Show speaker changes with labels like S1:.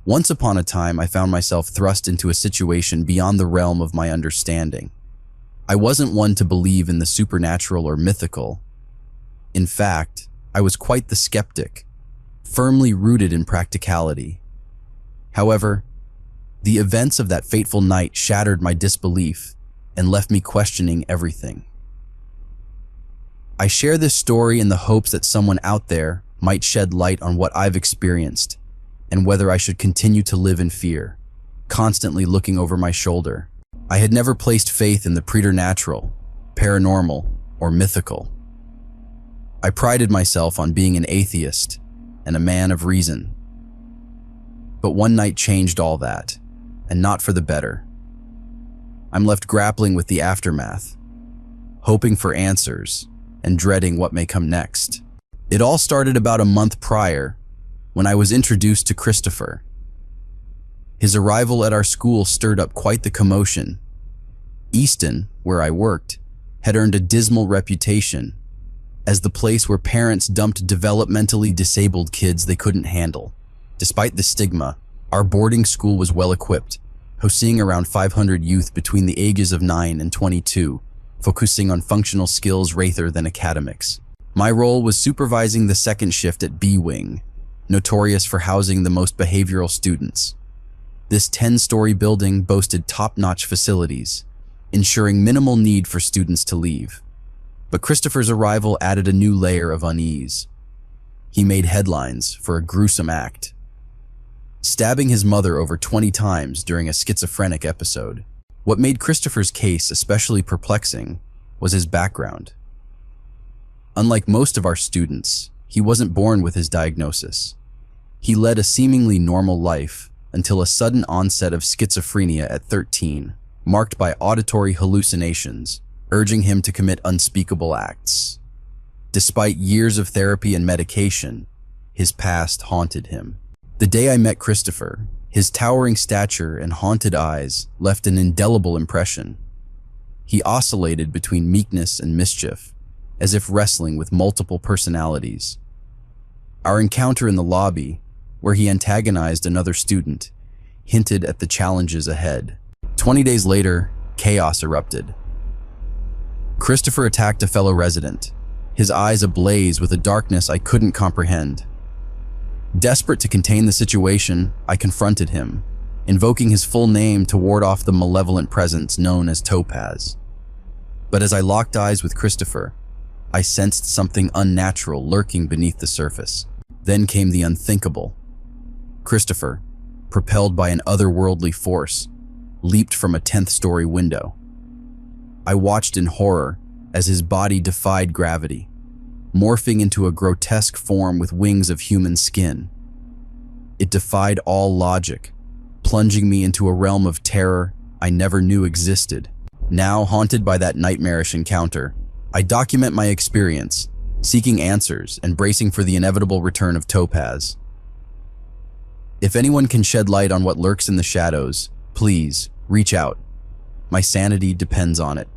S1: Once upon a time, I found myself thrust into a situation beyond the realm of my understanding. I wasn't one to believe in the supernatural or mythical. In fact, I was quite the skeptic, firmly rooted in practicality. However, the events of that fateful night shattered my disbelief and left me questioning everything. I share this story in the hopes that someone out there might shed light on what I've experienced and whether I should continue to live in fear, constantly looking over my shoulder. I had never placed faith in the preternatural, paranormal, or mythical. I prided myself on being an atheist and a man of reason. But one night changed all that, and not for the better. I'm left grappling with the aftermath, hoping for answers and dreading what may come next. It all started about a month prior, when I was introduced to Christopher. His arrival at our school stirred up quite the commotion. Easton, where I worked, had earned a dismal reputation as the place where parents dumped developmentally disabled kids they couldn't handle. Despite the stigma, our boarding school was well equipped, hosting around 500 youth between the ages of 9 and 22, focusing on functional skills rather than academics. My role was supervising the second shift at B Wing, notorious for housing the most behavioral students. This 10-story building boasted top-notch facilities, ensuring minimal need for students to leave. But Christopher's arrival added a new layer of unease. He made headlines for a gruesome act, stabbing his mother over 20 times during a schizophrenic episode. What made Christopher's case especially perplexing was his background. Unlike most of our students, he wasn't born with his diagnosis. He led a seemingly normal life until a sudden onset of schizophrenia at 13, marked by auditory hallucinations, urging him to commit unspeakable acts. Despite years of therapy and medication, his past haunted him. The day I met Christopher, his towering stature and haunted eyes left an indelible impression. He oscillated between meekness and mischief, as if wrestling with multiple personalities. Our encounter in the lobby, where he antagonized another student, hinted at the challenges ahead. 20 days later, chaos erupted. Christopher attacked a fellow resident, his eyes ablaze with a darkness I couldn't comprehend. Desperate to contain the situation, I confronted him, invoking his full name to ward off the malevolent presence known as Topaz. But as I locked eyes with Christopher, I sensed something unnatural lurking beneath the surface. Then came the unthinkable. Christopher, propelled by an otherworldly force, leaped from a 10th-story window. I watched in horror as his body defied gravity, morphing into a grotesque form with wings of human skin. It defied all logic, plunging me into a realm of terror I never knew existed. Now, haunted by that nightmarish encounter, I document my experience, seeking answers and bracing for the inevitable return of Topaz. If anyone can shed light on what lurks in the shadows, please reach out. My sanity depends on it.